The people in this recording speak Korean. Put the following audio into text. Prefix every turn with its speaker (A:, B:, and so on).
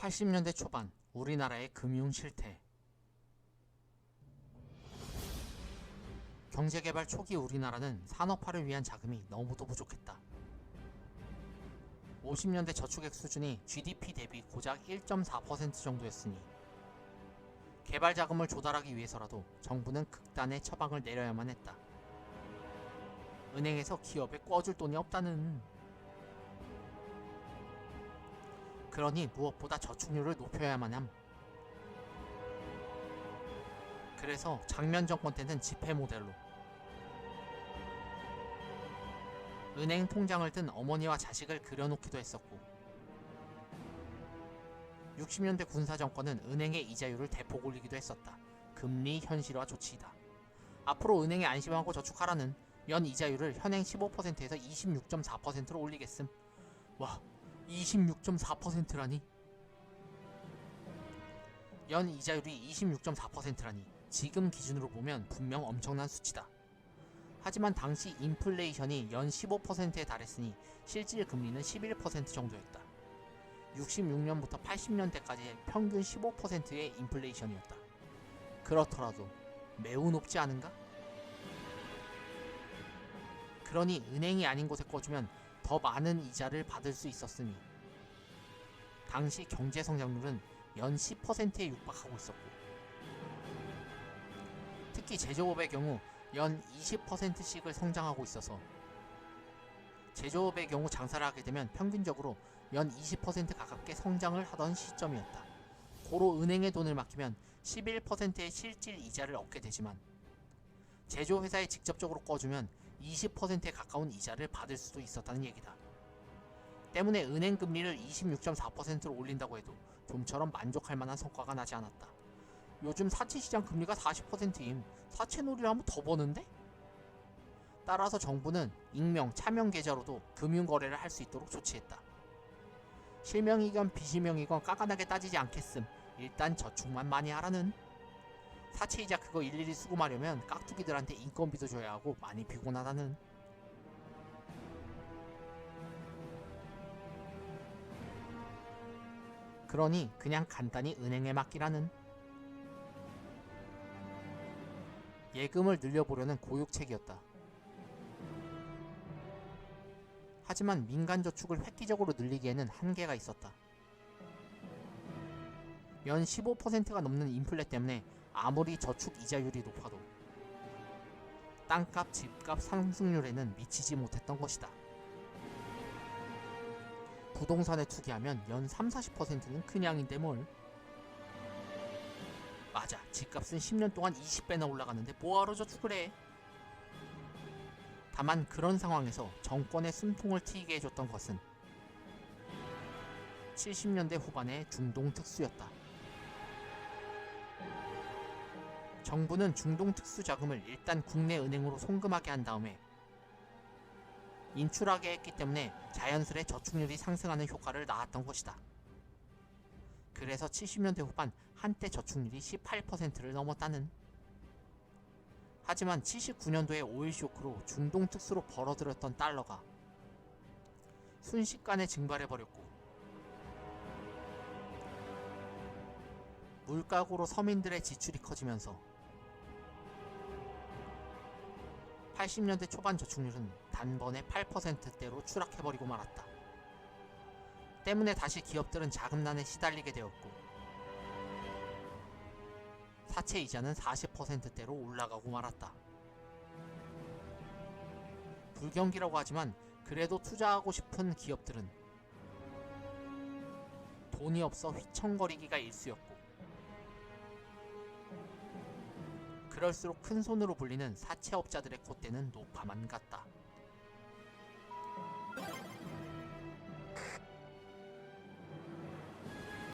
A: 80년대 초반 우리나라의 금융 실태. 경제개발 초기 우리나라는 산업화를 위한 자금이 너무도 부족했다. 50년대 저축액 수준이 GDP 대비 고작 1.4% 정도였으니 개발 자금을 조달하기 위해서라도 정부는 극단의 처방을 내려야만 했다. 은행에서 기업에 꿔줄 돈이 없다는. 그러니 무엇보다 저축률을 높여야만 함. 그래서 장면 정권 때는 지폐 모델로 은행 통장을 든 어머니와 자식을 그려놓기도 했었고, 60년대 군사정권은 은행의 이자율을 대폭 올리기도 했었다. 금리 현실화 조치이다. 앞으로 은행에 안심하고 저축하라는 연 이자율을 현행 15%에서 26.4%로 올리겠음. 와, 26.4%라니? 연 이자율이 26.4%라니 지금 기준으로 보면 분명 엄청난 수치다. 하지만 당시 인플레이션이 연 15%에 달했으니 실질 금리는 11% 정도였다. 66년부터 80년대까지의 평균 15%의 인플레이션이었다. 그렇더라도 매우 높지 않은가? 그러니 은행이 아닌 곳에 꿔주면 더 많은 이자를 받을 수 있었으니 당시 경제성장률은 연 10%에 육박하고 있었고, 특히 제조업의 경우 연 20%씩을 성장하고 있어서 제조업의 경우 장사를 하게 되면 평균적으로 연 20% 가깝게 성장을 하던 시점이었다. 고로 은행에 돈을 맡기면 11%의 실질 이자를 얻게 되지만 제조회사에 직접적으로 꿔주면 20%에 가까운 이자를 받을 수도 있었다는 얘기다. 때문에 은행 금리를 26.4%로 올린다고 해도 좀처럼 만족할 만한 성과가 나지 않았다. 요즘 사채시장 금리가 40%임. 사채놀이를 하면 더 버는데? 따라서 정부는 익명, 차명 계좌로도 금융거래를 할 수 있도록 조치했다. 실명이건 비실명이건 깐깐하게 따지지 않겠음. 일단 저축만 많이 하라는. 사채이자 그거 일일이 수금하려면 깍두기들한테 인건비도 줘야 하고 많이 피곤하다는. 그러니 그냥 간단히 은행에 맡기라는. 예금을 늘려보려는 고육책이었다. 하지만 민간저축을 획기적으로 늘리기에는 한계가 있었다. 연 15%가 넘는 인플레 때문에 아무리 저축 이자율이 높아도 땅값, 집값 상승률에는 미치지 못했던 것이다. 부동산에 투기하면 연 30-40%는 그냥인데 뭘. 맞아, 집값은 10년 동안 20배나 올라갔는데 뭐하러 저축을 해. 다만 그런 상황에서 정권의 숨통을 트이게 해줬던 것은 70년대 후반의 중동 특수였다. 정부는 중동 특수 자금을 일단 국내 은행으로 송금하게 한 다음에 인출하게 했기 때문에 자연스레 저축률이 상승하는 효과를 낳았던 것이다. 그래서 70년대 후반 한때 저축률이 18%를 넘었다는. 하지만 79년도의 오일 쇼크로 중동 특수로 벌어들였던 달러가 순식간에 증발해버렸고, 물가고로 서민들의 지출이 커지면서 80년대 초반 저축률은 단번에 8%대로 추락해버리고 말았다. 때문에 다시 기업들은 자금난에 시달리게 되었고, 사채 이자는 40%대로 올라가고 말았다. 불경기라고 하지만 그래도 투자하고 싶은 기업들은 돈이 없어 휘청거리기가 일쑤였고, 그럴수록 큰손으로 불리는 사채업자들의 콧대는 높아만 갔다.